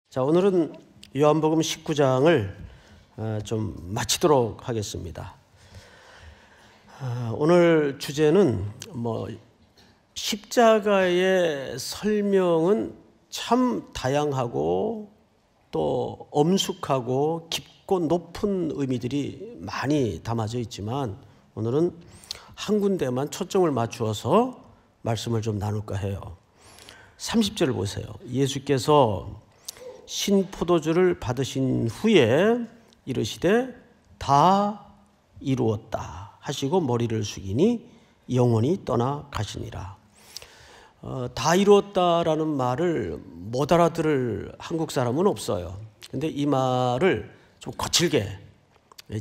자, 오늘은 요한복음 19장을 좀 마치도록 하겠습니다. 오늘 주제는 십자가의 설명은 참 다양하고 또 엄숙하고 깊고 높은 의미들이 많이 담아져 있지만 오늘은 한 군데만 초점을 맞추어서 말씀을 좀 나눌까 해요. 30절을 보세요. 예수께서 신포도주를 받으신 후에 이르시되 다 이루었다 하시고 머리를 숙이니 영원히 떠나 가시니라. 다 이루었다라는 말을 못 알아들을 한국 사람은 없어요. 근데 이 말을 좀 거칠게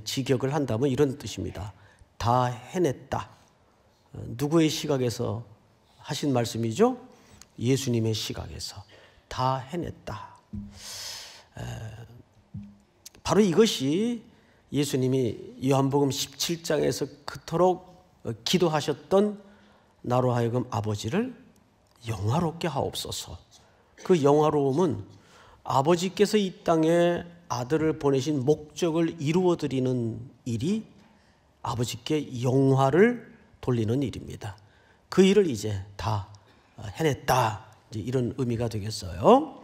직역을 한다면 이런 뜻입니다. 다 해냈다. 누구의 시각에서 하신 말씀이죠? 예수님의 시각에서 다 해냈다. 바로 이것이 예수님이 요한복음 17장에서 그토록 기도하셨던 나로 하여금 아버지를 영화롭게 하옵소서. 그 영화로움은 아버지께서 이 땅에 아들을 보내신 목적을 이루어드리는 일이 아버지께 영화를 돌리는 일입니다. 그 일을 이제 다 해냈다. 이제 이런 의미가 되겠어요.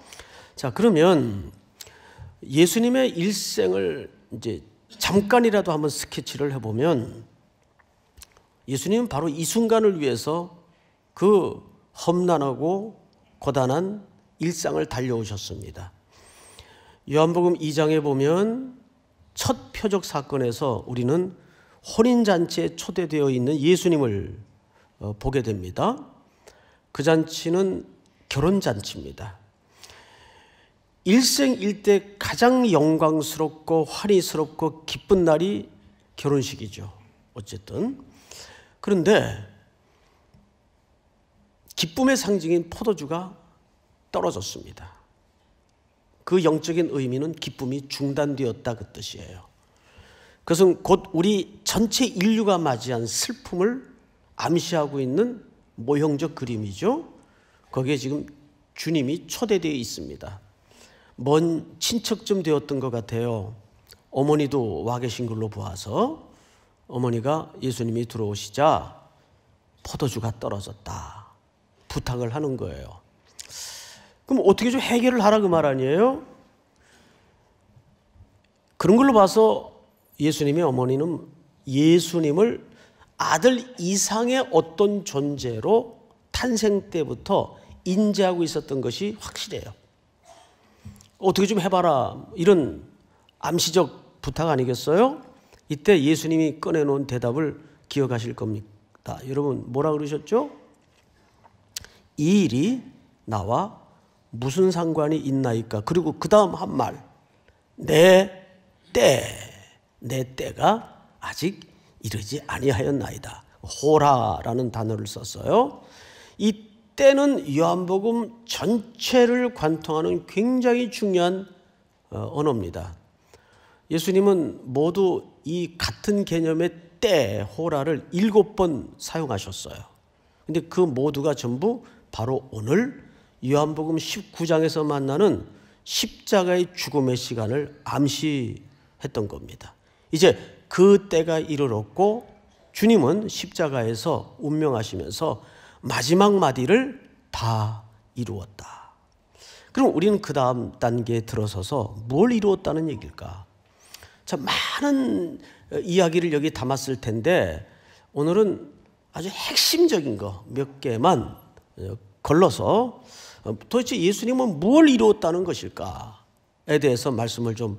자, 그러면 예수님의 일생을 이제 잠깐이라도 한번 스케치를 해보면 예수님은 바로 이 순간을 위해서 그 험난하고 고단한 일상을 달려오셨습니다. 요한복음 2장에 보면 첫 표적 사건에서 우리는 혼인잔치에 초대되어 있는 예수님을 보게 됩니다. 그 잔치는 결혼잔치입니다. 일생일대 가장 영광스럽고 환희스럽고 기쁜 날이 결혼식이죠. 어쨌든. 그런데 기쁨의 상징인 포도주가 떨어졌습니다. 그 영적인 의미는 기쁨이 중단되었다 그 뜻이에요. 그것은 곧 우리 전체 인류가 맞이한 슬픔을 암시하고 있는 모형적 그림이죠. 거기에 지금 주님이 초대되어 있습니다. 먼 친척쯤 되었던 것 같아요. 어머니도 와 계신 걸로 보아서 어머니가 예수님이 들어오시자 포도주가 떨어졌다 부탁을 하는 거예요. 그럼 어떻게 좀 해결을 하라 그 말 아니에요? 그런 걸로 봐서 예수님의 어머니는 예수님을 아들 이상의 어떤 존재로 탄생 때부터 인지하고 있었던 것이 확실해요. 어떻게 좀 해봐라 이런 암시적 부탁 아니겠어요? 이때 예수님이 꺼내놓은 대답을 기억하실 겁니다. 여러분 뭐라 그러셨죠? 이 일이 나와 무슨 상관이 있나이까? 그리고 그 다음 한 말, 내 때가 아직 이르지 아니하였나이다. 호라라는 단어를 썼어요. 이 때는 요한복음 전체를 관통하는 굉장히 중요한 언어입니다. 예수님은 모두 이 같은 개념의 때, 호라를 7번 사용하셨어요. 근데 그 모두가 전부 바로 오늘 요한복음 19장에서 만나는 십자가의 죽음의 시간을 암시했던 겁니다. 이제 그 때가 이르렀고 주님은 십자가에서 운명하시면서 마지막 마디를 다 이루었다. 그럼 우리는 그 다음 단계에 들어서서 뭘 이루었다는 얘기일까? 참 많은 이야기를 여기 담았을 텐데 오늘은 아주 핵심적인 거 몇 개만 걸러서 도대체 예수님은 뭘 이루었다는 것일까에 대해서 말씀을 좀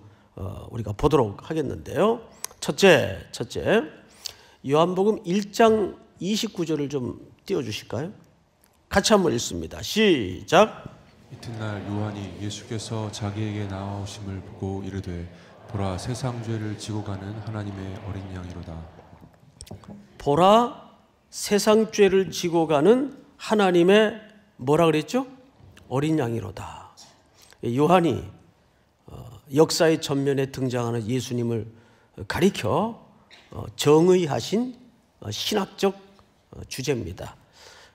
우리가 보도록 하겠는데요. 첫째, 요한복음 1장 29절을 좀 띄워주실까요? 같이 한번 읽습니다. 시작. 이튿날 요한이 예수께서 자기에게 나아오심을 보고 이르되 보라 세상 죄를 지고 가는 하나님의 어린 양이로다. 보라 세상 죄를 지고 가는 하나님의 뭐라 그랬죠? 어린 양이로다. 요한이 역사의 전면에 등장하는 예수님을 가리켜 정의하신 신학적 주제입니다.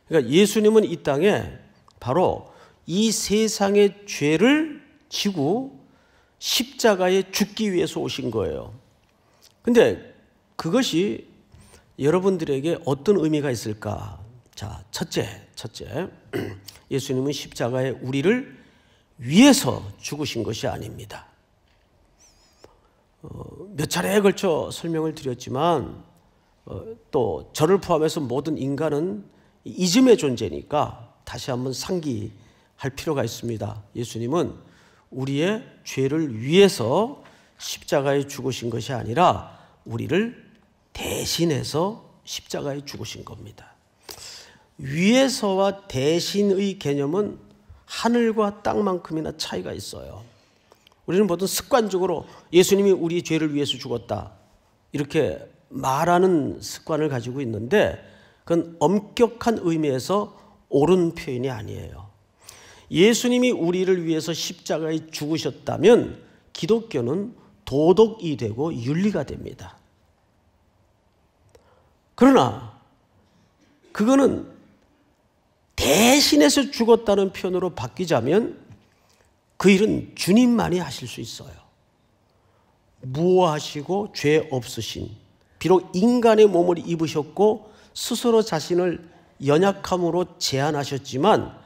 그러니까 예수님은 이 땅에 바로 이 세상의 죄를 지고 십자가에 죽기 위해서 오신 거예요. 근데 그것이 여러분들에게 어떤 의미가 있을까? 자, 첫째. 예수님은 십자가에 우리를 위해서 죽으신 것이 아닙니다. 몇 차례에 걸쳐 설명을 드렸지만 또 저를 포함해서 모든 인간은 이즘의 존재니까 다시 한번 상기할 필요가 있습니다. 예수님은 우리의 죄를 위해서 십자가에 죽으신 것이 아니라 우리를 대신해서 십자가에 죽으신 겁니다. 위에서와 대신의 개념은 하늘과 땅만큼이나 차이가 있어요. 우리는 보통 습관적으로 예수님이 우리 죄를 위해서 죽었다 이렇게 말하는 습관을 가지고 있는데 그건 엄격한 의미에서 옳은 표현이 아니에요. 예수님이 우리를 위해서 십자가에 죽으셨다면 기독교는 도덕이 되고 윤리가 됩니다. 그러나 그거는 대신해서 죽었다는 표현으로 바뀌자면 그 일은 주님만이 하실 수 있어요. 무어하시고 죄 없으신, 비록 인간의 몸을 입으셨고 스스로 자신을 연약함으로 제한하셨지만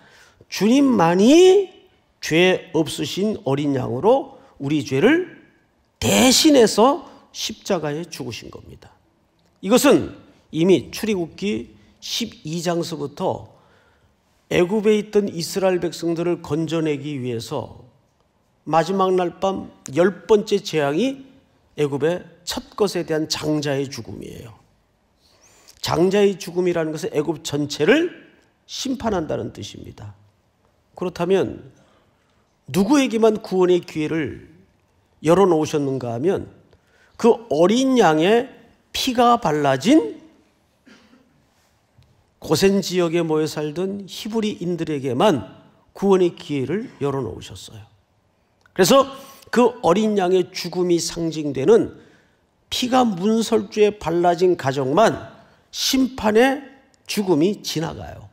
주님만이 죄 없으신 어린 양으로 우리 죄를 대신해서 십자가에 죽으신 겁니다. 이것은 이미 출애굽기 12장서부터 애굽에 있던 이스라엘 백성들을 건져내기 위해서 마지막 날 밤 10번째 재앙이 애굽의 첫 것에 대한 장자의 죽음이에요. 장자의 죽음이라는 것은 애굽 전체를 심판한다는 뜻입니다. 그렇다면 누구에게만 구원의 기회를 열어놓으셨는가 하면 그 어린 양의 피가 발라진 고센 지역에 모여 살던 히브리인들에게만 구원의 기회를 열어놓으셨어요. 그래서 그 어린 양의 죽음이 상징되는 피가 문설주에 발라진 가정만 심판의 죽음이 지나가요.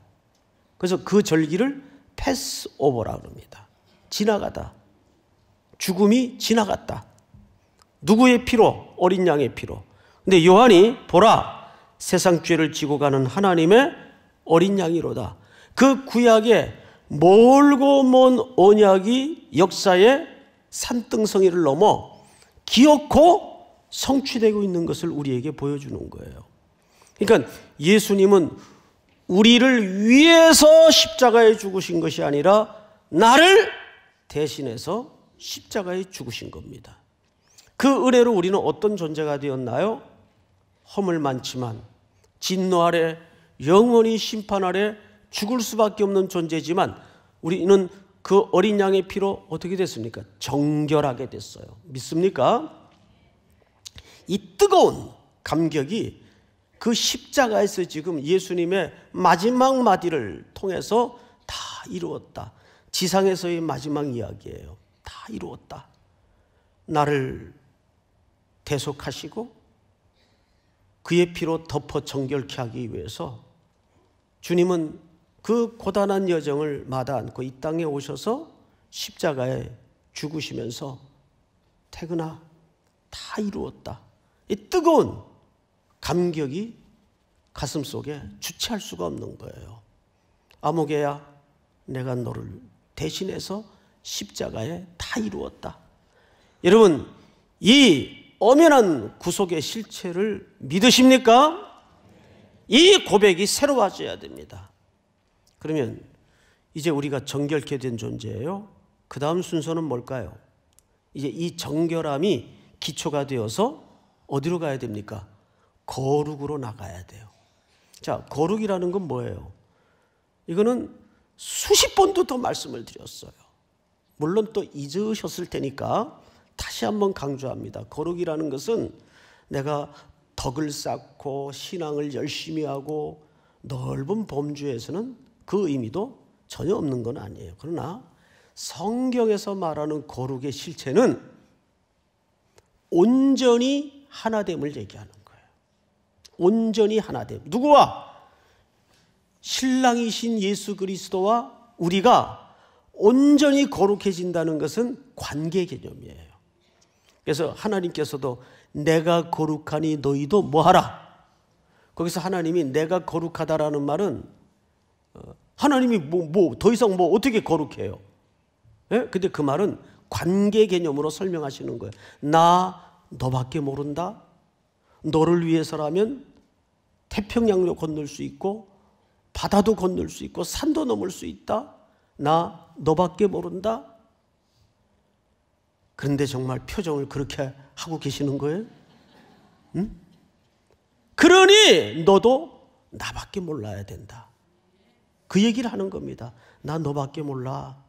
그래서 그 절기를 패스오버라 그럽니다. 지나가다. 죽음이 지나갔다. 누구의 피로? 어린 양의 피로. 근데 요한이 보라 세상 죄를 지고 가는 하나님의 어린 양이로다. 그 구약의 멀고 먼 언약이 역사의 산등성이를 넘어 기어코 성취되고 있는 것을 우리에게 보여주는 거예요. 그러니까 예수님은 우리를 위해서 십자가에 죽으신 것이 아니라 나를 대신해서 십자가에 죽으신 겁니다. 그 은혜로 우리는 어떤 존재가 되었나요? 허물 많지만 진노 아래 영원히 심판 아래 죽을 수밖에 없는 존재지만 우리는 그 어린 양의 피로 어떻게 됐습니까? 정결하게 됐어요. 믿습니까? 이 뜨거운 감격이 그 십자가에서 지금 예수님의 마지막 마디를 통해서 다 이루었다. 지상에서의 마지막 이야기예요. 다 이루었다. 나를 대속하시고 그의 피로 덮어 정결케 하기 위해서 주님은 그 고단한 여정을 마다 않고 이 땅에 오셔서 십자가에 죽으시면서 태근아 다 이루었다. 이 뜨거운 감격이 가슴속에 주체할 수가 없는 거예요. 아무개야 내가 너를 대신해서 십자가에 다 이루었다. 여러분 이 엄연한 구속의 실체를 믿으십니까? 이 고백이 새로워져야 됩니다. 그러면 이제 우리가 정결케 된 존재예요. 그 다음 순서는 뭘까요? 이제 이 정결함이 기초가 되어서 어디로 가야 됩니까? 거룩으로 나가야 돼요. 자, 거룩이라는 건 뭐예요? 이거는 수십 번도 더 말씀을 드렸어요. 물론 또 잊으셨을 테니까 다시 한번 강조합니다. 거룩이라는 것은 내가 덕을 쌓고 신앙을 열심히 하고 넓은 범주에서는 그 의미도 전혀 없는 건 아니에요. 그러나 성경에서 말하는 거룩의 실체는 온전히 하나됨을 얘기하는 거예요. 온전히 하나됨. 누구와? 신랑이신 예수 그리스도와 우리가 온전히 거룩해진다는 것은 관계 개념이에요. 그래서 하나님께서도 내가 거룩하니 너희도 뭐하라. 거기서 하나님이 내가 거룩하다라는 말은 하나님이 더 이상 어떻게 거룩해요? 예? 근데 그 말은 관계 개념으로 설명하시는 거예요. 나 너밖에 모른다. 너를 위해서라면 태평양도 건널 수 있고 바다도 건널 수 있고 산도 넘을 수 있다. 나 너밖에 모른다. 그런데 정말 표정을 그렇게 하고 계시는 거예요? 응? 그러니 너도 나밖에 몰라야 된다. 그 얘기를 하는 겁니다. 나 너밖에 몰라.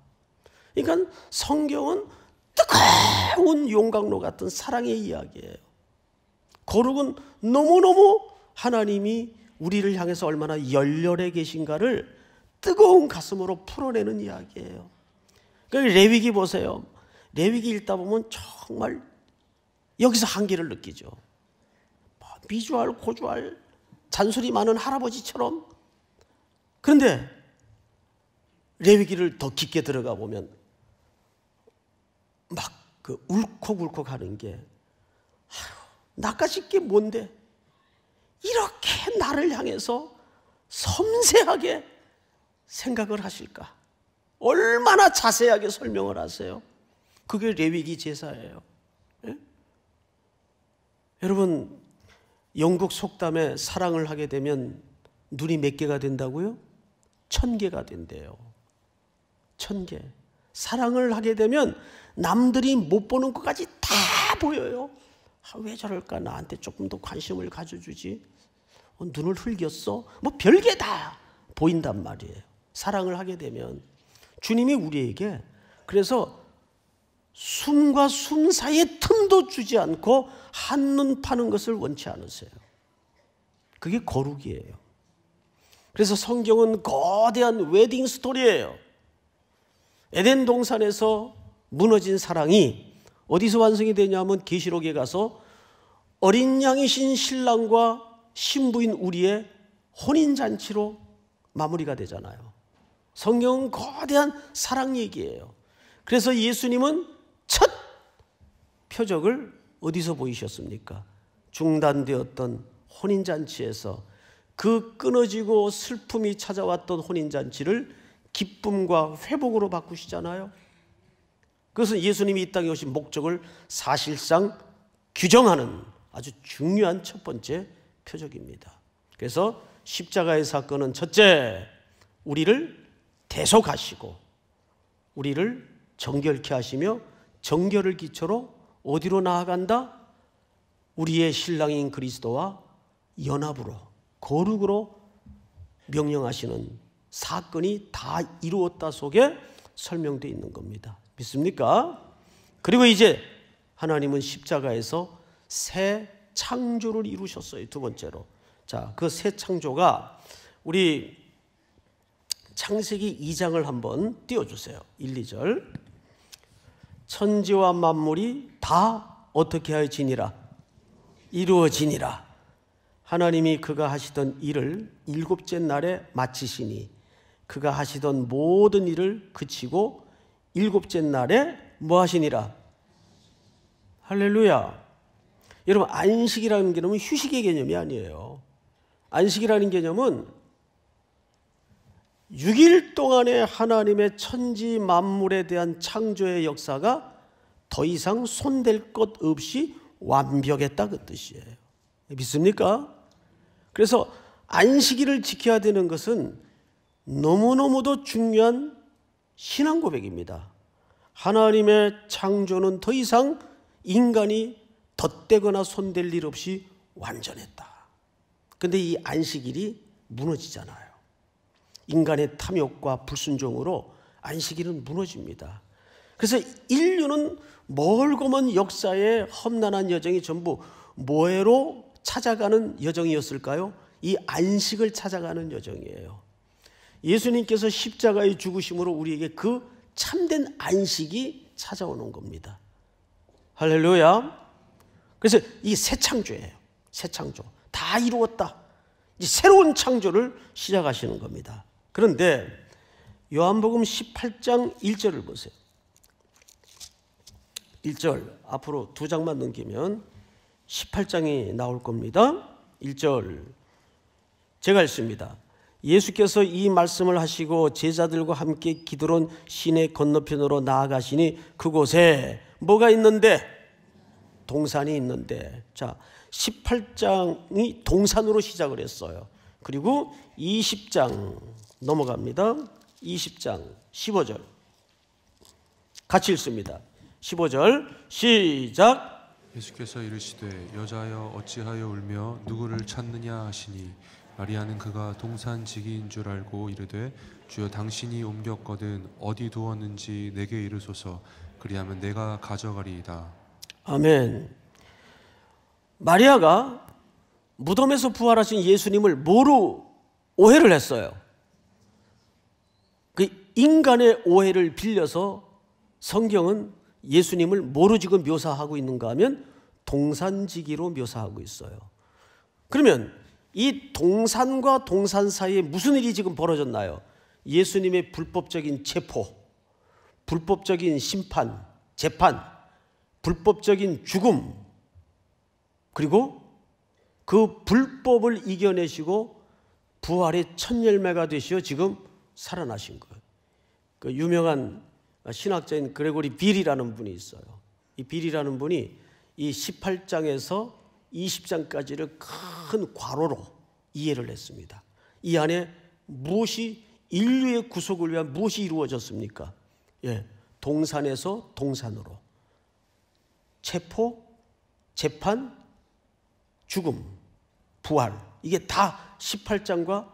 그러니까 성경은 뜨거운 용광로 같은 사랑의 이야기예요. 거룩은 너무너무 하나님이 우리를 향해서 얼마나 열렬해 계신가를 뜨거운 가슴으로 풀어내는 이야기예요. 그러니까 레위기 보세요. 레위기 읽다 보면 정말 여기서 한계를 느끼죠. 미주알 고주알 잔소리 많은 할아버지처럼. 그런데 레위기를 더 깊게 들어가 보면 막 그 울컥울컥 하는 게 나까짓 게 뭔데 이렇게 나를 향해서 섬세하게 생각을 하실까? 얼마나 자세하게 설명을 하세요. 그게 레위기 제사예요. 예? 여러분, 영국 속담에 사랑을 하게 되면 눈이 몇 개가 된다고요? 1000개가 된대요. 1000개. 사랑을 하게 되면 남들이 못 보는 것까지 다 보여요. 왜 저럴까? 나한테 조금 더 관심을 가져주지. 눈을 흘겼어? 별게 다 보인단 말이에요. 사랑을 하게 되면. 주님이 우리에게 그래서 숨과 숨 사이에 틈도 주지 않고 한눈 파는 것을 원치 않으세요. 그게 거룩이에요. 그래서 성경은 거대한 웨딩 스토리예요. 에덴 동산에서 무너진 사랑이 어디서 완성이 되냐면 계시록에 가서 어린 양이신 신랑과 신부인 우리의 혼인잔치로 마무리가 되잖아요. 성경은 거대한 사랑 얘기예요. 그래서 예수님은 첫 표적을 어디서 보이셨습니까? 중단되었던 혼인잔치에서 그 끊어지고 슬픔이 찾아왔던 혼인잔치를 기쁨과 회복으로 바꾸시잖아요. 그것은 예수님이 이 땅에 오신 목적을 사실상 규정하는 아주 중요한 첫 번째 표적입니다. 그래서 십자가의 사건은 첫째, 우리를 대속하시고 우리를 정결케 하시며 정결을 기초로 어디로 나아간다? 우리의 신랑인 그리스도와 연합으로, 거룩으로 명령하시는 사건이 다 이루었다 속에 설명되어 있는 겁니다. 믿습니까? 그리고 이제 하나님은 십자가에서 새 창조를 이루셨어요. 두 번째로. 자, 그 새 창조가 우리 창세기 2장을 한번 띄워주세요. 1, 2절. 천지와 만물이 다 어떻게 하여지니라? 이루어지니라. 하나님이 그가 하시던 일을 일곱째 날에 마치시니 그가 하시던 모든 일을 그치고 일곱째 날에 뭐 하시니라? 할렐루야. 여러분, 안식이라는 개념은 휴식의 개념이 아니에요. 안식이라는 개념은 6일 동안의 하나님의 천지 만물에 대한 창조의 역사가 더 이상 손댈 것 없이 완벽했다 그 뜻이에요. 믿습니까? 그래서 안식일을 지켜야 되는 것은 너무너무도 중요한 신앙 고백입니다. 하나님의 창조는 더 이상 인간이 덧대거나 손댈 일 없이 완전했다. 그런데 이 안식일이 무너지잖아요. 인간의 탐욕과 불순종으로 안식일은 무너집니다. 그래서 인류는 멀고 먼 역사의 험난한 여정이 전부 뭐로 찾아가는 여정이었을까요? 이 안식을 찾아가는 여정이에요. 예수님께서 십자가의 죽으심으로 우리에게 그 참된 안식이 찾아오는 겁니다. 할렐루야. 그래서 이 새 창조예요. 새 창조. 다 이루었다. 이제 새로운 창조를 시작하시는 겁니다. 그런데 요한복음 18장 1절을 보세요. 1절 앞으로 두 장만 넘기면 18장이 나올 겁니다. 1절 제가 읽습니다. 예수께서 이 말씀을 하시고 제자들과 함께 기드론 시내 건너편으로 나아가시니 그곳에 뭐가 있는데? 동산이 있는데. 자, 18장이 동산으로 시작을 했어요. 그리고 20장 넘어갑니다. 20장 15절 같이 읽습니다. 15절 시작. 예수께서 이르시되 여자여 어찌하여 울며 누구를 찾느냐 하시니 마리아는 그가 동산지기인 줄 알고 이르되 주여 당신이 옮겼거든 어디 두었는지 내게 이르소서 그리하면 내가 가져가리이다. 아멘. 마리아가 무덤에서 부활하신 예수님을 뭐로 오해를 했어요? 그 인간의 오해를 빌려서 성경은 예수님을 뭐로 지금 묘사하고 있는가 하면 동산지기로 묘사하고 있어요. 그러면 이 동산과 동산 사이에 무슨 일이 지금 벌어졌나요? 예수님의 불법적인 체포, 불법적인 심판, 재판, 불법적인 죽음, 그리고 그 불법을 이겨내시고 부활의 첫 열매가 되시어 지금 살아나신 거예요. 그 유명한 신학자인 그레고리 빌이라는 분이 있어요. 이 빌이라는 분이 이 18장에서 20장까지를 큰 괄호로 이해를 했습니다. 이 안에 무엇이 인류의 구속을 위한 무엇이 이루어졌습니까? 예, 동산에서 동산으로 체포, 재판, 죽음, 부활, 이게 다 18장과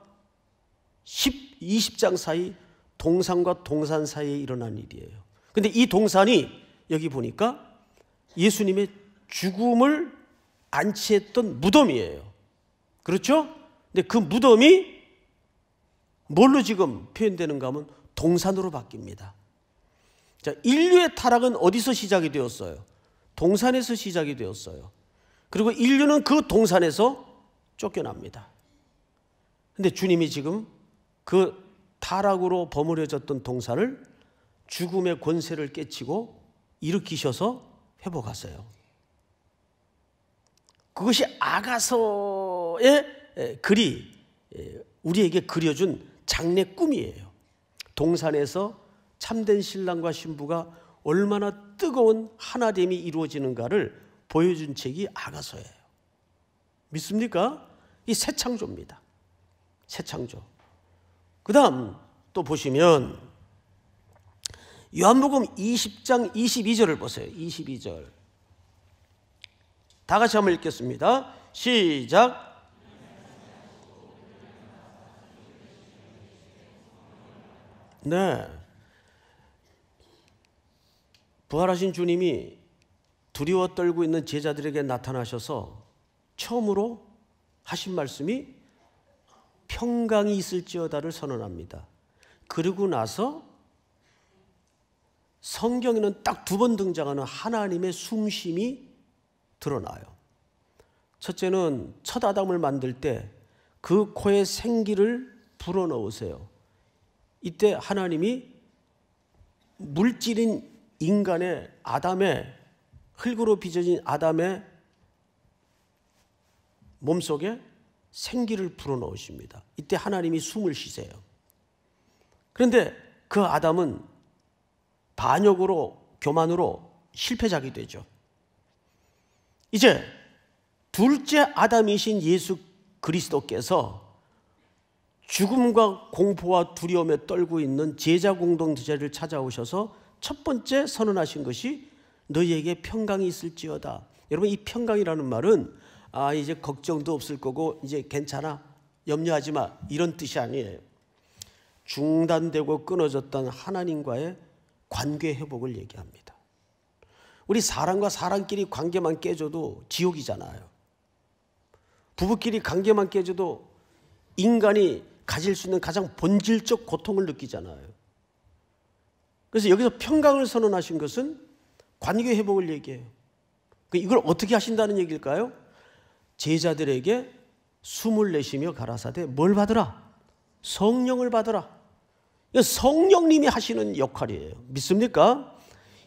20장 사이 동산과 동산 사이에 일어난 일이에요. 근데 이 동산이 여기 보니까 예수님의 죽음을 안치했던 무덤이에요. 그렇죠? 근데 그 무덤이 뭘로 지금 표현되는가 하면 동산으로 바뀝니다. 자, 인류의 타락은 어디서 시작이 되었어요? 동산에서 시작이 되었어요. 그리고 인류는 그 동산에서 쫓겨납니다. 근데 주님이 지금 그 타락으로 버무려졌던 동산을 죽음의 권세를 깨치고 일으키셔서 회복하세요. 그것이 아가서의 글이 우리에게 그려준 장래 꿈이에요. 동산에서 참된 신랑과 신부가 얼마나 뜨거운 하나됨이 이루어지는가를 보여준 책이 아가서예요. 믿습니까? 이 새 창조입니다. 새 창조. 그 다음 또 보시면 요한복음 20장 22절을 보세요. 22절. 다 같이 한번 읽겠습니다. 시작. 네. 부활하신 주님이 두려워 떨고 있는 제자들에게 나타나셔서 처음으로 하신 말씀이 평강이 있을지어다를 선언합니다. 그리고 나서 성경에는 딱 두 번 등장하는 하나님의 숨심이 드러나요. 첫째는 첫 아담을 만들 때 그 코에 생기를 불어넣으세요. 이때 하나님이 물질인 인간의 아담의 흙으로 빚어진 아담의 몸속에 생기를 불어넣으십니다. 이때 하나님이 숨을 쉬세요. 그런데 그 아담은 반역으로 교만으로 실패작이 되죠. 이제 둘째 아담이신 예수 그리스도께서 죽음과 공포와 두려움에 떨고 있는 제자 공동체를 찾아오셔서 첫 번째 선언하신 것이 너희에게 평강이 있을지어다. 여러분, 이 평강이라는 말은 이제 걱정도 없을 거고 이제 괜찮아, 염려하지 마, 이런 뜻이 아니에요. 중단되고 끊어졌던 하나님과의 관계 회복을 얘기합니다. 우리 사람과 사람끼리 관계만 깨져도 지옥이잖아요. 부부끼리 관계만 깨져도 인간이 가질 수 있는 가장 본질적 고통을 느끼잖아요. 그래서 여기서 평강을 선언하신 것은 관계 회복을 얘기해요. 이걸 어떻게 하신다는 얘기일까요? 제자들에게 숨을 내쉬며 가라사대 뭘 받으라? 성령을 받으라. 성령님이 하시는 역할이에요. 믿습니까?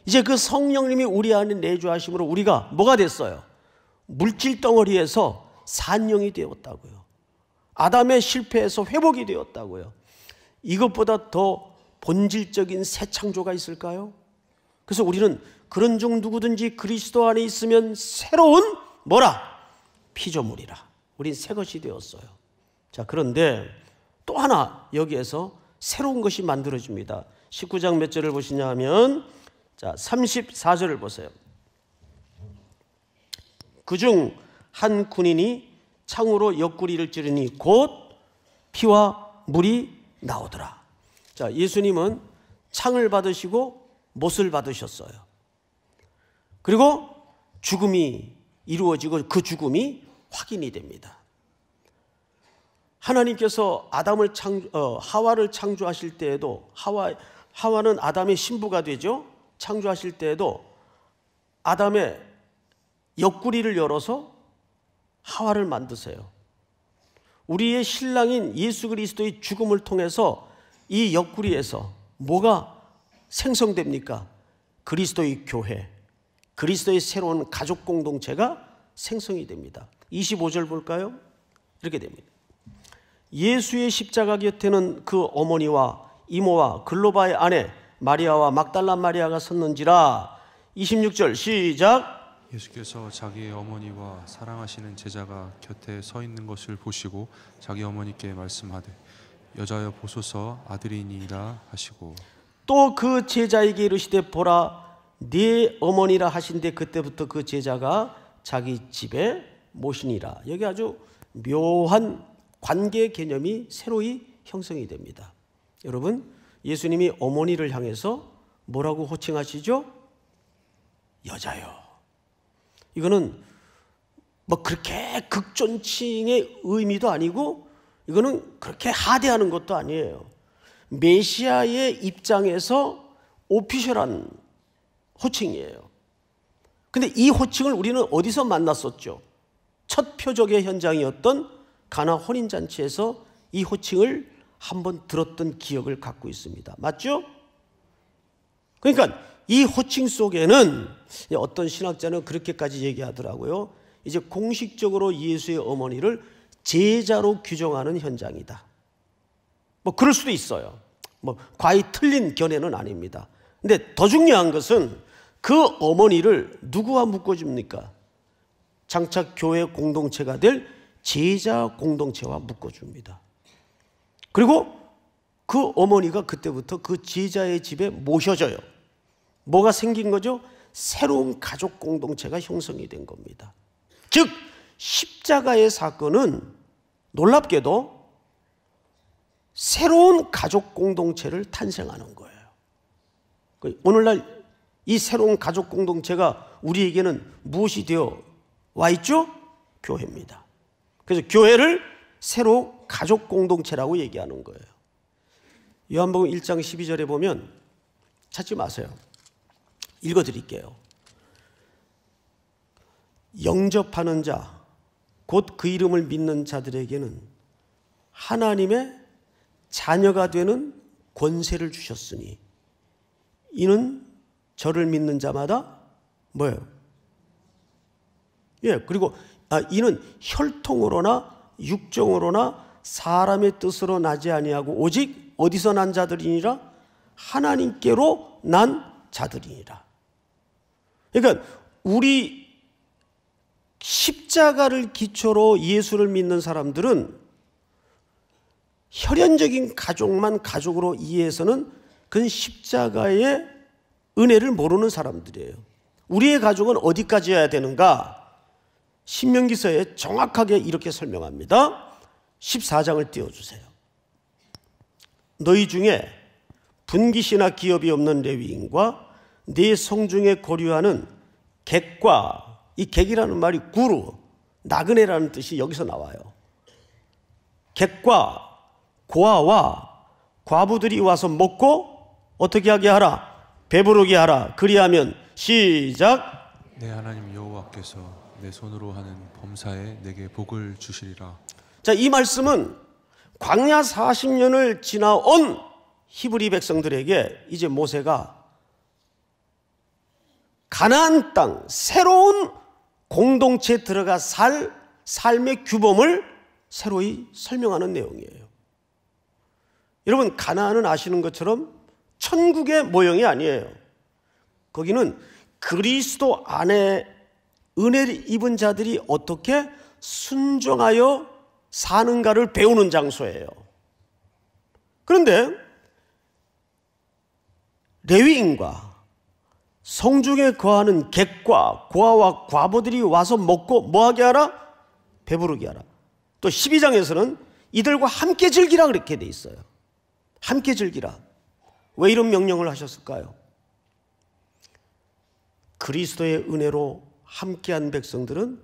이제 그 성령님이 우리 안에 내주하심으로 우리가 뭐가 됐어요? 물질 덩어리에서 산영이 되었다고요. 아담의 실패에서 회복이 되었다고요. 이것보다 더 본질적인 새 창조가 있을까요? 그래서 우리는 그런 중 누구든지 그리스도 안에 있으면 새로운 뭐라? 피조물이라. 우린 새 것이 되었어요. 자, 그런데 또 하나 여기에서 새로운 것이 만들어집니다. 19장 몇 절을 보시냐 하면, 자, 34절을 보세요. 그중 한 군인이 창으로 옆구리를 찌르니 곧 피와 물이 나오더라. 자, 예수님은 창을 받으시고 못을 받으셨어요. 그리고 죽음이 이루어지고 그 죽음이 확인이 됩니다. 하나님께서 하와를 창조하실 때에도 하와는 아담의 신부가 되죠. 창조하실 때에도 아담의 옆구리를 열어서 하와를 만드세요. 우리의 신랑인 예수 그리스도의 죽음을 통해서 이 옆구리에서 뭐가 생성됩니까? 그리스도의 교회, 그리스도의 새로운 가족 공동체가 생성이 됩니다. 25절 볼까요? 이렇게 됩니다. 예수의 십자가 곁에는 그 어머니와 이모와 글로바의 아내 마리아와 막달라 마리아가 섰는지라. 26절 시작. 예수께서 자기의 어머니와 사랑하시는 제자가 곁에 서 있는 것을 보시고 자기 어머니께 말씀하되 여자여 보소서 아들이니이다 하시고, 또 그 제자에게 이르시되 보라 네 어머니라 하신데 그때부터 그 제자가 자기 집에 모시니라. 여기 아주 묘한 관계 개념이 새로이 형성이 됩니다. 여러분, 예수님이 어머니를 향해서 뭐라고 호칭하시죠? 여자요. 이거는 뭐 그렇게 극존칭의 의미도 아니고 이거는 그렇게 하대하는 것도 아니에요. 메시아의 입장에서 오피셜한 호칭이에요. 근데 이 호칭을 우리는 어디서 만났었죠? 첫 표적의 현장이었던 가나 혼인잔치에서 이 호칭을 한번 들었던 기억을 갖고 있습니다. 맞죠? 그러니까 이 호칭 속에는 어떤 신학자는 그렇게까지 얘기하더라고요. 이제 공식적으로 예수의 어머니를 제자로 규정하는 현장이다. 뭐 그럴 수도 있어요. 뭐 과히 틀린 견해는 아닙니다. 근데 더 중요한 것은 그 어머니를 누구와 묶어줍니까? 장차 교회 공동체가 될 제자 공동체와 묶어줍니다. 그리고 그 어머니가 그때부터 그 제자의 집에 모셔져요. 뭐가 생긴 거죠? 새로운 가족 공동체가 형성이 된 겁니다. 즉 십자가의 사건은 놀랍게도 새로운 가족 공동체를 탄생하는 거예요. 오늘날 이 새로운 가족 공동체가 우리에게는 무엇이 되어 와 있죠? 교회입니다. 그래서 교회를 새로 가족 공동체라고 얘기하는 거예요. 요한복음 1장 12절에 보면 찾지 마세요. 읽어드릴게요. 영접하는 자, 곧 그 이름을 믿는 자들에게는 하나님의 자녀가 되는 권세를 주셨으니 이는 저를 믿는 자마다 뭐예요? 예, 그리고 이는 혈통으로나 육정으로나 사람의 뜻으로 나지 아니하고 오직 어디서 난 자들이니라? 하나님께로 난 자들이니라. 그러니까 우리 십자가를 기초로 예수를 믿는 사람들은 혈연적인 가족만 가족으로 이해해서는 그건 십자가의 은혜를 모르는 사람들이에요. 우리의 가족은 어디까지여야 되는가? 신명기서에 정확하게 이렇게 설명합니다. 14장을 띄워주세요. 너희 중에 분깃이나 기업이 없는 레위인과 네 성중에 거류하는 객과, 이 객이라는 말이 구루, 나그네라는 뜻이 여기서 나와요. 객과 고아와 과부들이 와서 먹고 어떻게 하게 하라? 배부르게 하라. 그리하면 시작. 내 하나님 여호와께서 내 손으로 하는 범사에 내게 복을 주시리라. 자, 이 말씀은 광야 40년을 지나온 히브리 백성들에게 이제 모세가 가나안 땅 새로운 공동체에 들어가 살 삶의 규범을 새로이 설명하는 내용이에요. 여러분, 가나안은 아시는 것처럼 천국의 모형이 아니에요. 거기는 그리스도 안에 은혜를 입은 자들이 어떻게 순종하여 사는가를 배우는 장소예요. 그런데 레위인과 성중에 거하는 객과 고아와 과부들이 와서 먹고 뭐하게 하라? 배부르게 하라. 또 12장에서는 이들과 함께 즐기라 그렇게 돼 있어요. 함께 즐기라. 왜 이런 명령을 하셨을까요? 그리스도의 은혜로 함께한 백성들은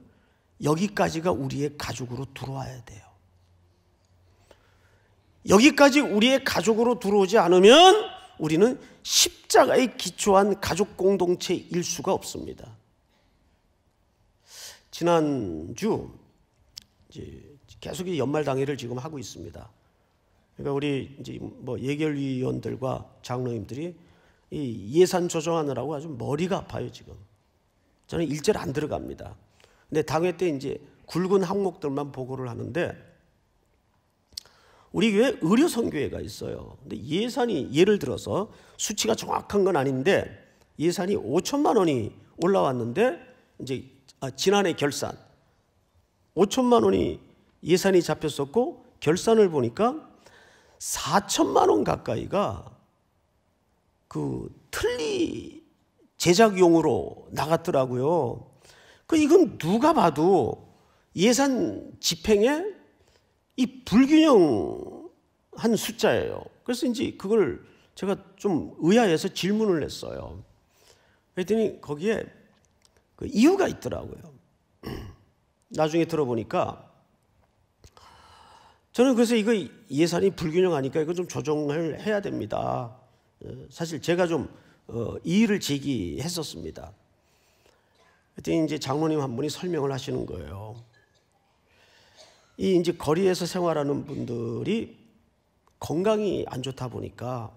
여기까지가 우리의 가족으로 들어와야 돼요. 여기까지 우리의 가족으로 들어오지 않으면 우리는 십자가에 기초한 가족 공동체일 수가 없습니다. 지난주 계속 연말 당회를 지금 하고 있습니다. 그러니까 우리 이제 예결위원들과 장로님들이 이 예산 조정하느라고 아주 머리가 아파요 지금. 저는 일절 안 들어갑니다. 근데 당회 때 이제 굵은 항목들만 보고를 하는데 우리 교회 의료선교회가 있어요. 근데 예산이 예를 들어서 수치가 정확한 건 아닌데 예산이 5천만 원이 올라왔는데 이제 지난해 결산 5천만 원이 예산이 잡혔었고 결산을 보니까 4천만 원 가까이가 그 틀니 제작용으로 나갔더라고요. 이건 누가 봐도 예산 집행에 이 불균형한 숫자예요. 그래서 이제 그걸 제가 좀 의아해서 질문을 했어요. 그랬더니 거기에 그 이유가 있더라고요. 나중에 들어보니까 저는 그래서 이거 예산이 불균형하니까 이거 좀 조정을 해야 됩니다. 사실 제가 좀 이의를 제기했었습니다. 그랬더니 이제 장로님 한 분이 설명을 하시는 거예요. 이 이제 거리에서 생활하는 분들이 건강이 안 좋다 보니까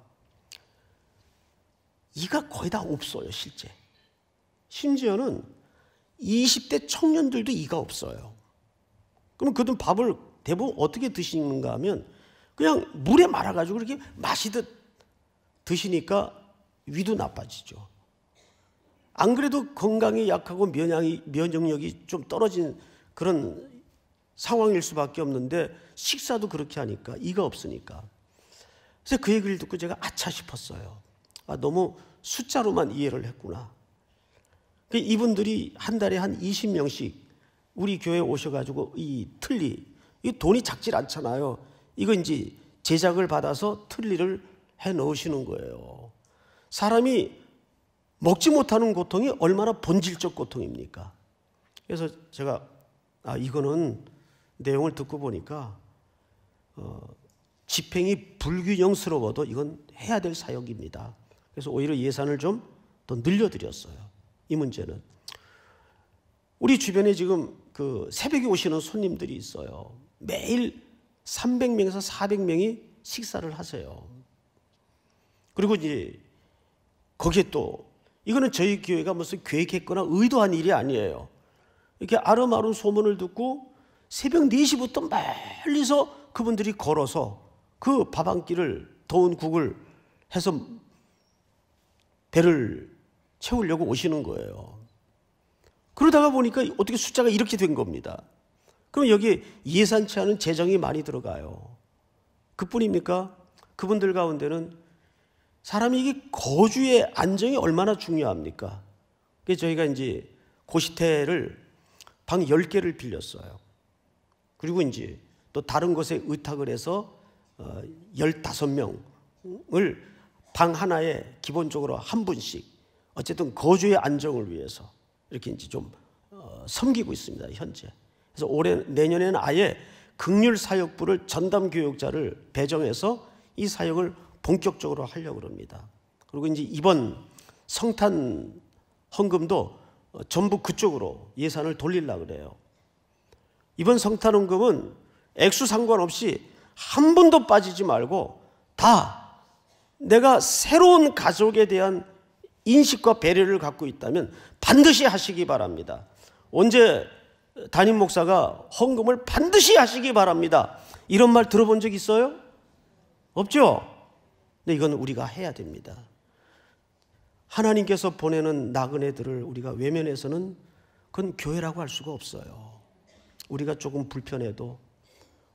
이가 거의 다 없어요, 실제. 심지어는 20대 청년들도 이가 없어요. 그럼 그들 밥을 대부분 어떻게 드시는가 하면 그냥 물에 말아가지고 이렇게 마시듯 드시니까 위도 나빠지죠. 안 그래도 건강이 약하고 면역력이 좀 떨어진 그런 상황일 수밖에 없는데 식사도 그렇게 하니까 이가 없으니까. 그래서 그 얘기를 듣고 제가 아차 싶었어요. 너무 숫자로만 이해를 했구나. 이분들이 한 달에 한 20명씩 우리 교회에 오셔가지고 이 틀니, 이 돈이 작질 않잖아요. 이거 이제 제작을 받아서 틀니를 해 넣으시는 거예요. 사람이 먹지 못하는 고통이 얼마나 본질적 고통입니까? 그래서 제가 이거는 내용을 듣고 보니까 집행이 불균형스러워도 이건 해야 될 사역입니다. 그래서 오히려 예산을 좀 더 늘려드렸어요. 이 문제는 우리 주변에 지금 그 새벽에 오시는 손님들이 있어요. 매일 300명에서 400명이 식사를 하세요. 그리고 이제 거기에 또 이거는 저희 교회가 무슨 계획했거나 의도한 일이 아니에요. 이렇게 아름아름 소문을 듣고 새벽 4시부터 멀리서 그분들이 걸어서 그 밥 한 끼를 더운 국을 해서 배를 채우려고 오시는 거예요. 그러다가 보니까 어떻게 숫자가 이렇게 된 겁니다. 그럼 여기에 예산치 않은 재정이 많이 들어가요. 그뿐입니까? 그분들 가운데는 사람이 이게 거주의 안정이 얼마나 중요합니까? 그래서 저희가 이제 고시텔을 방 10개를 빌렸어요. 그리고 이제 또 다른 곳에 의탁을 해서 15명을 방 하나에 기본적으로 한 분씩 어쨌든 거주의 안정을 위해서 이렇게 이제 좀 섬기고 있습니다, 현재. 그래서 내년에는 아예 긍휼 사역부를 전담 교육자를 배정해서 이 사역을 본격적으로 하려고 합니다. 그리고 이제 이번 성탄 헌금도 전부 그쪽으로 예산을 돌리려고 그래요. 이번 성탄 헌금은 액수 상관없이 한 분도 빠지지 말고 다 내가 새로운 가족에 대한 인식과 배려를 갖고 있다면 반드시 하시기 바랍니다. 언제 담임 목사가 헌금을 반드시 하시기 바랍니다, 이런 말 들어본 적 있어요? 없죠? 근데 이건 우리가 해야 됩니다. 하나님께서 보내는 나그네들을 우리가 외면해서는 그건 교회라고 할 수가 없어요. 우리가 조금 불편해도,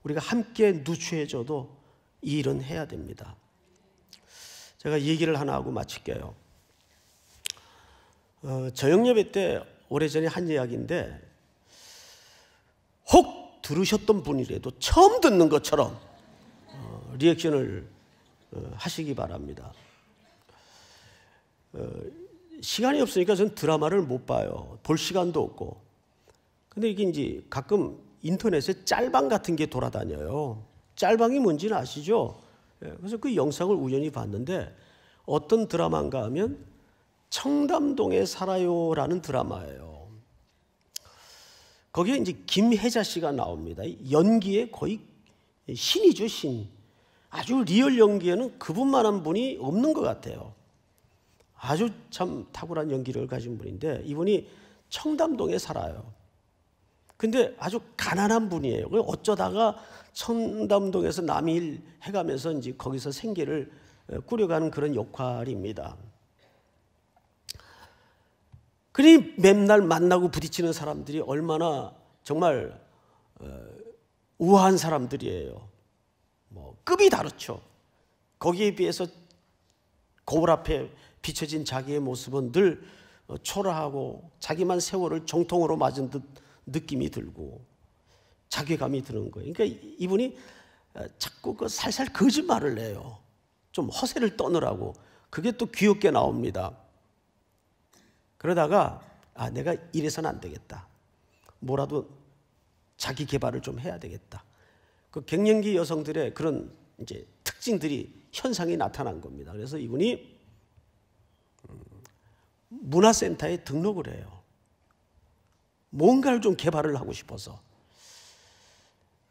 우리가 함께 누추해져도 이 일은 해야 됩니다. 제가 얘기를 하나 하고 마칠게요. 저녁예배 때 오래전에 한 이야기인데, 혹 들으셨던 분이라도 처음 듣는 것처럼 리액션을 하시기 바랍니다. 시간이 없으니까 전 드라마를 못 봐요. 볼 시간도 없고. 근데 이게 이제 가끔 인터넷에 짤방 같은 게 돌아다녀요. 짤방이 뭔지는 아시죠? 그래서 그 영상을 우연히 봤는데, 어떤 드라마인가 하면 청담동에 살아요라는 드라마예요. 거기에 이제 김혜자 씨가 나옵니다. 연기에 거의 신이죠, 신. 아주 리얼 연기에는 그분만한 분이 없는 것 같아요. 아주 참 탁월한 연기를 가진 분인데, 이분이 청담동에 살아요. 근데 아주 가난한 분이에요. 어쩌다가 청담동에서 남일 해가면서 이제 거기서 생계를 꾸려가는 그런 역할입니다. 그러니 맨날 만나고 부딪히는 사람들이 얼마나 정말 우아한 사람들이에요. 뭐 급이 다르죠. 거기에 비해서 거울 앞에 비춰진 자기의 모습은 늘 초라하고 자기만 세월을 정통으로 맞은 듯 느낌이 들고 자괴감이 드는 거예요. 그러니까 이분이 자꾸 그 살살 거짓말을 해요. 좀 허세를 떠느라고. 그게 또 귀엽게 나옵니다. 그러다가 내가 이래서는 안 되겠다. 뭐라도 자기 개발을 좀 해야 되겠다. 그 갱년기 여성들의 그런 이제 특징들이, 현상이 나타난 겁니다. 그래서 이분이 문화센터에 등록을 해요. 뭔가를 좀 개발을 하고 싶어서.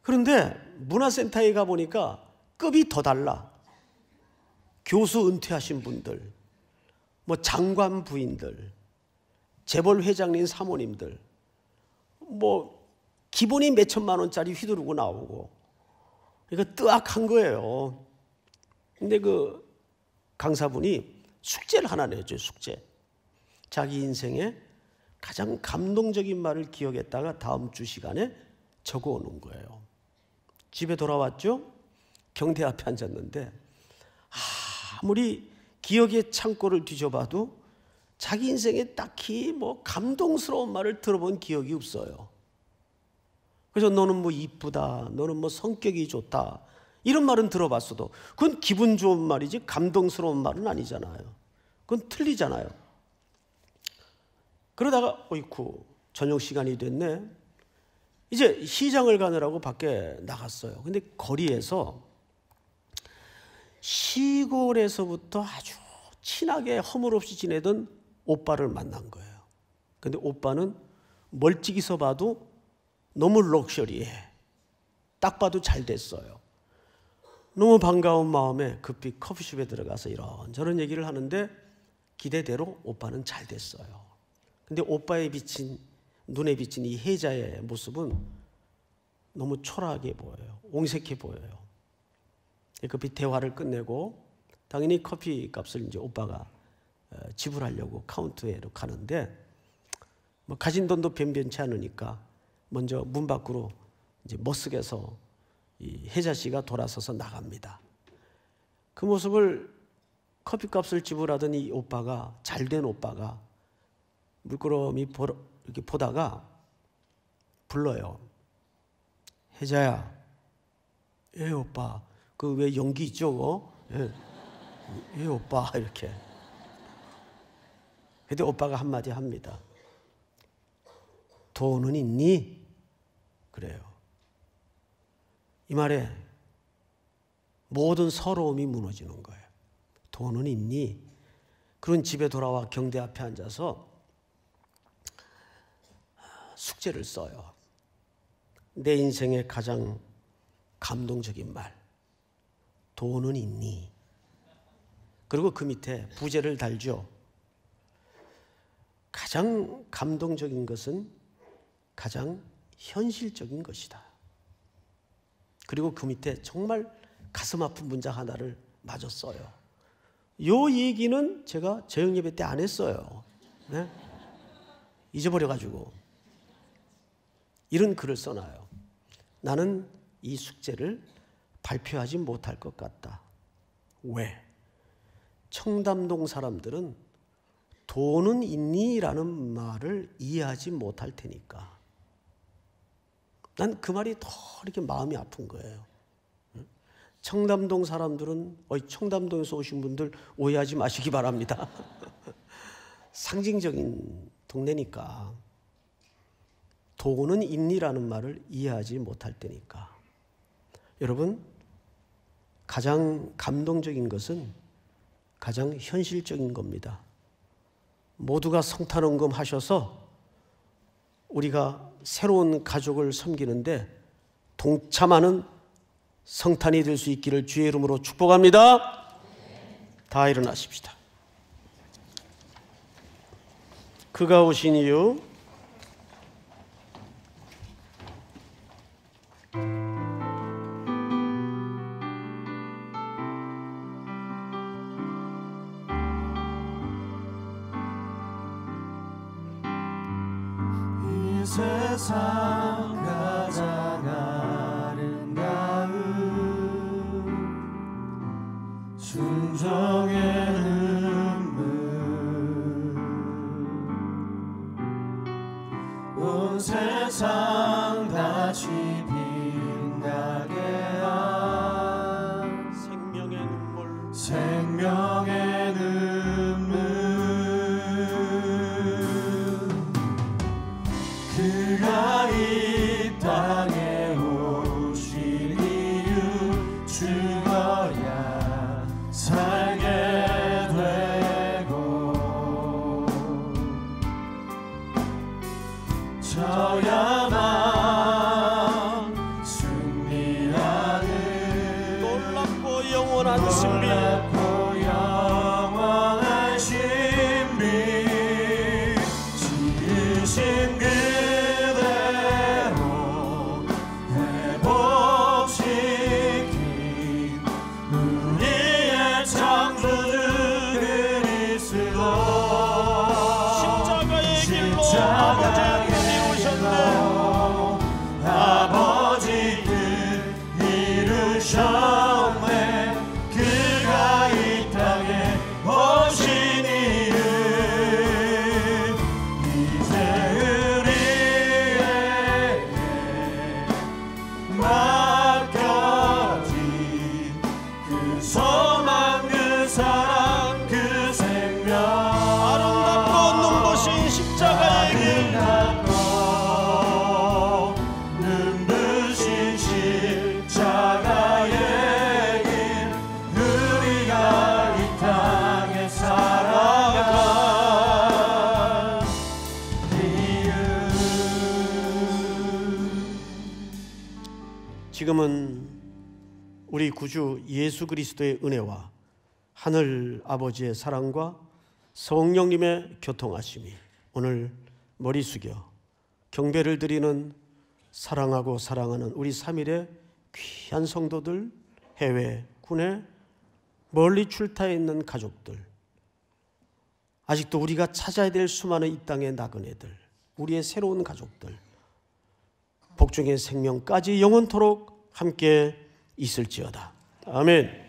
그런데 문화센터에 가보니까 급이 더 달라. 교수 은퇴하신 분들, 뭐 장관 부인들, 재벌 회장님 사모님들, 뭐 기본이 몇 천만 원짜리 휘두르고 나오고, 이거 뜨악한 거예요. 근데 그 강사분이 숙제를 하나 내줘요. 숙제. 자기 인생에 가장 감동적인 말을 기억했다가 다음 주 시간에 적어오는 거예요. 집에 돌아왔죠. 경대 앞에 앉았는데 아무리 기억의 창고를 뒤져봐도 자기 인생에 딱히 뭐 감동스러운 말을 들어본 기억이 없어요. 그래서 너는 뭐 이쁘다, 너는 뭐 성격이 좋다, 이런 말은 들어봤어도 그건 기분 좋은 말이지 감동스러운 말은 아니잖아요. 그건 틀리잖아요. 그러다가 어이쿠 저녁 시간이 됐네. 이제 시장을 가느라고 밖에 나갔어요. 근데 거리에서 시골에서부터 아주 친하게 허물없이 지내던 오빠를 만난 거예요. 근데 오빠는 멀찍이서 봐도 너무 럭셔리해. 딱 봐도 잘 됐어요. 너무 반가운 마음에 급히 커피숍에 들어가서 이런저런 얘기를 하는데 기대대로 오빠는 잘 됐어요. 근데 오빠의 눈에 비친 이 혜자의 모습은 너무 초라하게 보여요. 옹색해 보여요. 급히 대화를 끝내고 당연히 커피 값을 이제 오빠가 지불하려고 카운터에로 가는데, 뭐 가진 돈도 변변치 않으니까 먼저 문 밖으로 이제 머쓱해서 이 혜자 씨가 돌아서서 나갑니다. 그 모습을 커피 값을 지불하던 이 오빠가, 잘된 오빠가 물끄러미 이렇게 보다가 불러요. 혜자야. 예 오빠. 그 왜 연기 있죠? 예 오빠. 이렇게. 근데 오빠가 한마디 합니다. 돈은 있니? 그래요. 이 말에 모든 서러움이 무너지는 거예요. 돈은 있니? 그런 집에 돌아와 경대 앞에 앉아서 숙제를 써요. 내 인생의 가장 감동적인 말. 돈은 있니? 그리고 그 밑에 부제를 달죠. 가장 감동적인 것은 가장 현실적인 것이다. 그리고 그 밑에 정말 가슴 아픈 문장 하나를 마저 써요. 요 얘기는 제가 저녁예배 때 안 했어요. 네? 잊어버려가지고 이런 글을 써놔요. 나는 이 숙제를 발표하지 못할 것 같다. 왜? 청담동 사람들은 돈은 있니? 라는 말을 이해하지 못할 테니까. 난 그 말이 더 이렇게 마음이 아픈 거예요. 청담동 사람들은, 청담동에서 오신 분들 오해하지 마시기 바랍니다. 상징적인 동네니까. 돈은 있니라는 말을 이해하지 못할 테니까. 여러분, 가장 감동적인 것은 가장 현실적인 겁니다. 모두가 성탄원금 하셔서 우리가 새로운 가족을 섬기는데 동참하는 성탄이 될 수 있기를 주의 이름으로 축복합니다. 다 일어나십시다. 그가 오신 이유, 이 세상 가장 아름다운 순종의 눈물, 온 세상 다시 빛나게 한 생명의 눈물, 생명의 눈물, 그가 이 땅에 오신 이유, 죽어야 살게 되고 져야만 승리하는 놀랍고 영원한 승리, 놀랍고 영원한 신비, 지으신 그대로 회복시킨 우리의 창조주 그리스도, 십자가의 길로 십자가의 아버지 뜻 이루셨네. 아버지 뜻 이루셨네. 그가 이 땅에 오신 이유, 이제 우리에게 맡겨진 그 소망, 그 사랑, 그 생명, 아름답고 눈부신 십자가의 길, 아름답고 눈부신 십자가의 길, 우리가 이 땅에 살아갈 이유. 지금은 우리 구주 예수 그리스도의 은혜와 하늘 아버지의 사랑과 성령님의 교통하심이 오늘 머리 숙여 경배를 드리는 사랑하고 사랑하는 우리 3일의 귀한 성도들, 해외, 국내, 멀리 출타해 있는 가족들, 아직도 우리가 찾아야 될 수많은 이 땅의 나그네들, 우리의 새로운 가족들, 복종의 생명까지 영원토록 함께 있을지어다. 아멘.